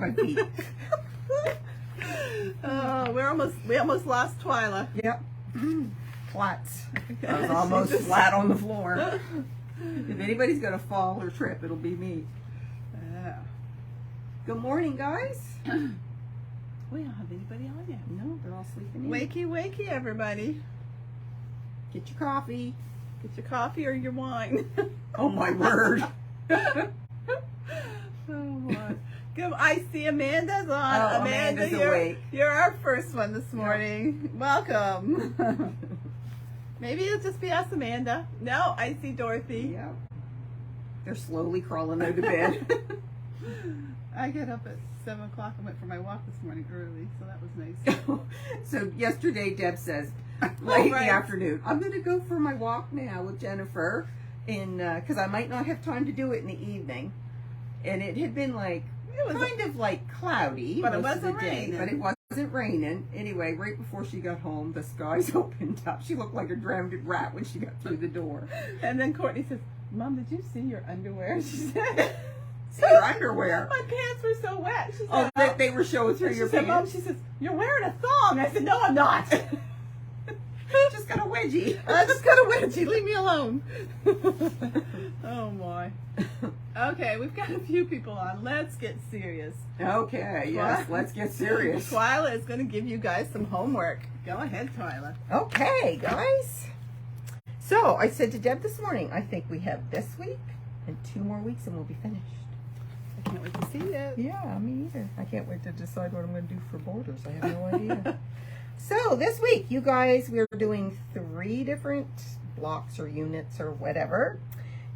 my feet. Oh, we almost lost Twyla. Yep. Flats. I was almost flat on the floor. If anybody's gonna fall or trip, it'll be me. Good morning, guys. We don't have anybody on yet. No, they're all sleeping in. Wakey, wakey, everybody. Get your coffee. Get your coffee or your wine. Oh my word. Oh my. Good. I see Amanda's on. Oh, Amanda's awake. You're our first one this morning. Yep. Welcome. Maybe it'll just be us, Amanda. No, I see Dorothy. Yep. They're slowly crawling out of bed. I got up at 7 o'clock and went for my walk this morning early, so that was nice. So yesterday, Deb says, late in the afternoon, I'm going to go for my walk now with Jennifer, because I might not have time to do it in the evening. And it had been like, kind of like cloudy, but it wasn't raining. But it wasn't raining. Anyway, right before she got home, the skies opened up. She looked like a drowned rat when she got through the door. And then Courtney says, Mom, did you see your underwear? She said, see your underwear? My pants were so wet. She said, they were showing through your pants? Mom, she says, you're wearing a thong. I said, no, I'm not. Just got a wedgie. I just got a wedgie. Leave me alone. Oh, my. Okay, we've got a few people on. Let's get serious. Okay, yes, let's get serious. Twyla is going to give you guys some homework. Go ahead, Twyla. Okay, guys. So, I said to Deb this morning, I think we have this week and 2 more weeks and we'll be finished. I can't wait to see it. Yeah, me either. I can't wait to decide what I'm going to do for borders. I have no idea. So, this week, you guys, we're doing 3 different blocks or units or whatever.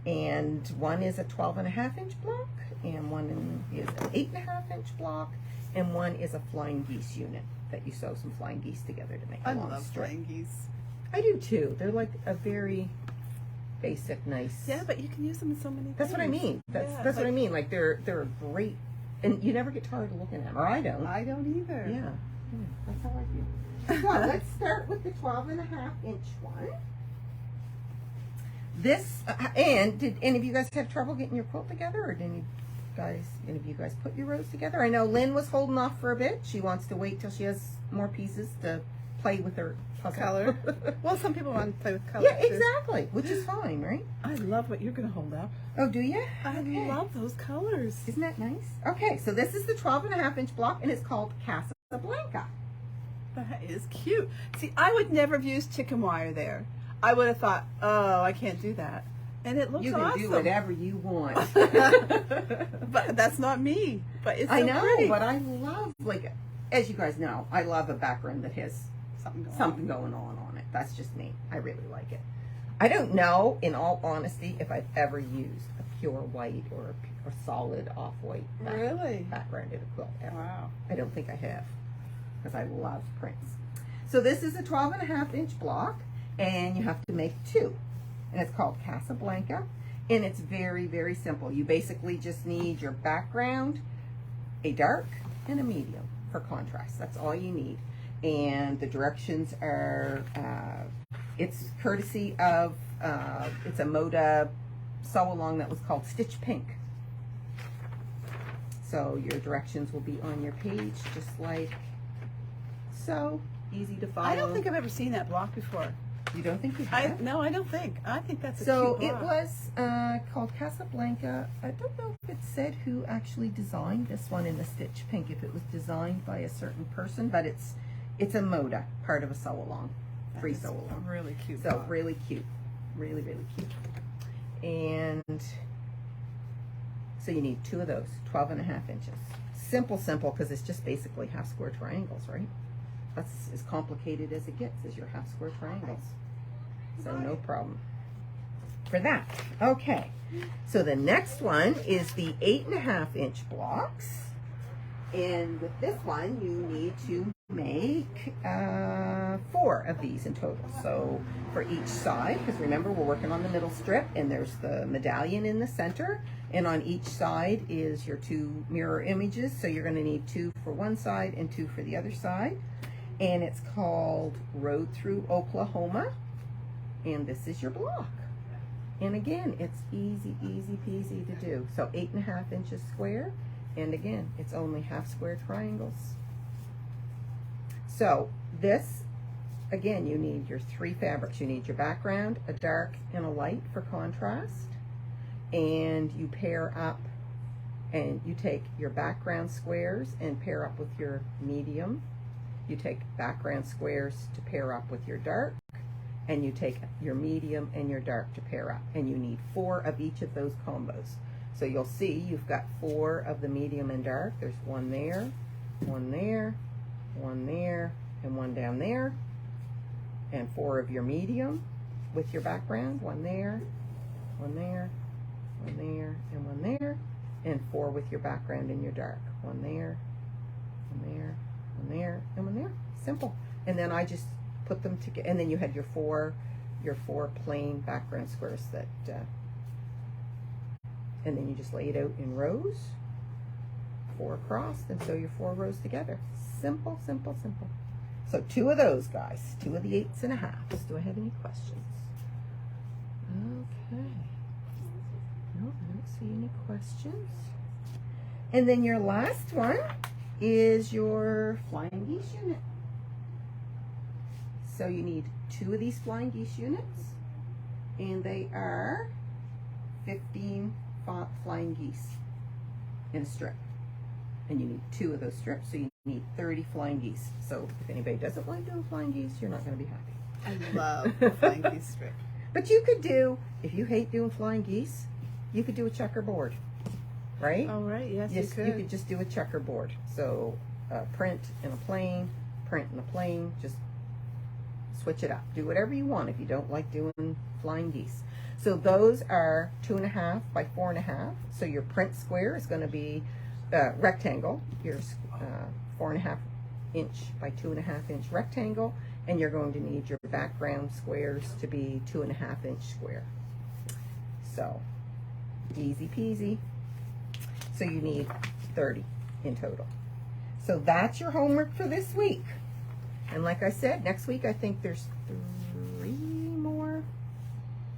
And one is a 12.5-inch block, and one is an 8.5-inch block, and one is a flying geese unit that you sew some flying geese together to make a long strip. Flying geese. I do too. They're like a very basic, nice. Yeah, but you can use them in so many things. That's what I mean. That's what I mean. Like they're great, and you never get tired of looking at them. Or I don't. I don't either. Yeah, that's how I feel. So let's start with the 12.5-inch one. This and did any of you guys have trouble getting your quilt together, or did any of you guys put your rows together? I know Lynn was holding off for a bit. She wants to wait till she has more pieces to play with her puzzle. Color. Well, some people want to play with color. Yeah, exactly, which is fine, right? I love what you're going to hold up. Oh, do you? I love those colors. Isn't that nice? Okay, so this is the 12.5-inch block, and it's called Casablanca. That is cute. See, I would never have used chicken wire there. I would have thought, oh, I can't do that. And it looks awesome. You can do whatever you want. But that's not me. But it's so pretty. But I love, like, as you guys know, I love a background that has something going on it. That's just me. I really like it. I don't know, in all honesty, if I've ever used a pure white or a solid off-white background in a quilt ever. Wow. I don't think I have, because I love prints. So this is a 12.5-inch block. And you have to make 2, and it's called Casablanca, and it's very, very simple. You basically just need your background, a dark and a medium for contrast. That's all you need. And the directions are, it's courtesy of, it's a Moda sew-along that was called Stitch Pink. So your directions will be on your page, just like so. Easy to follow. I don't think I've ever seen that block before. You don't think you have? No, I don't think. I think that's a so cute block. It was called Casablanca. I don't know if it said who actually designed this one in the Stitch Pink, if it was designed by a certain person, but it's a Moda, part of a sew-along, free sew-along. Really cute. So block. really cute. Really, really cute. And so you need 2 of those, 12.5 inches. Simple, because it's just basically half square triangles, right? That's as complicated as it gets, is your half square triangles. So no problem for that. Okay, so the next one is the 8.5-inch blocks. And with this one, you need to make 4 of these in total. So for each side, because remember we're working on the middle strip, and there's the medallion in the center, and on each side is your 2 mirror images. So you're going to need 2 for one side and 2 for the other side. And it's called Road Through Oklahoma, and this is your block. And again, it's easy peasy to do. So 8.5 inches square, And again, it's only half square triangles. So this, again, you need your 3 fabrics. You need your background, a dark and a light for contrast. And you pair up, and you take your background squares and pair up with your medium. You take background squares to pair up with your dark, and you take your medium and your dark to pair up. And you need 4 of each of those combos. So you'll see you've got 4 of the medium and dark. There's 1 there, 1 there, 1 there, and 1 down there. And 4 of your medium with your background. 1 there, 1 there, 1 there, and 1 there. And 4 with your background and your dark. 1 there, 1 there, 1 there, and 1 there. Simple. And then I just put them together. And then you had your four plain background squares that, and then you just lay it out in rows, 4 across, and sew your 4 rows together. Simple, simple, simple. So 2 of those, guys. 2 of the 8s and a halves. Do I have any questions? Okay. No, I don't see any questions. And then your last one is your flying geese unit. So you need 2 of these flying geese units, and they are 15 flying geese in a strip. And you need 2 of those strips, so you need 30 flying geese. So if anybody doesn't like doing flying geese, you're not going to be happy. I love flying geese strip. But you could do, if you hate doing flying geese, you could do a checkerboard, right? Oh, right, yes, you could. You could just do a checkerboard. So print in a plain, print in a plain, just switch it up. Do whatever you want if you don't like doing flying geese. So those are 2.5 by 4.5. So your print square is going to be rectangle. Your 4.5 inch by 2.5 inch rectangle, and you're going to need your background squares to be 2.5 inch square. So easy peasy. So you need 30 in total. So that's your homework for this week. And like I said, next week I think there's 3 more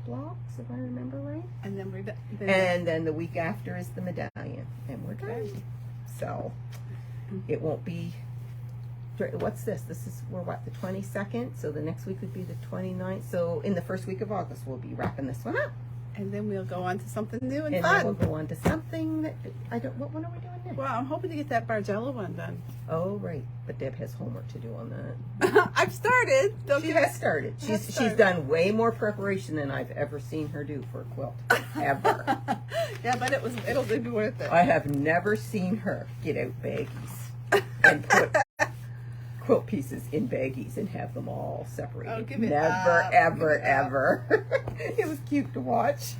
blocks, if I remember right. And then we're done. And then the week after is the medallion, and we're done. So it won't be, what's this? We're what, the 22nd? So the next week would be the 29th. So in the first week of August, we'll be wrapping this one up. And then we'll go on to something new and And fun. then we'll go on to something that, what one are we doing next? Well, I'm hoping to get that Bargello one done. Oh, right. But Deb has homework to do on that. I've started. She has started. She's done way more preparation than I've ever seen her do for a quilt. Ever. Yeah, but it'll be worth it. I have never seen her get out baggies and put quilt pieces in baggies and have them all separated. Oh, give it Never, up. ever, Give it up. ever. It was cute to watch.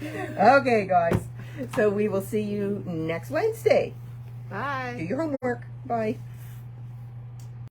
Okay, guys. So we will see you next Wednesday. Do Bye. your homework. Bye.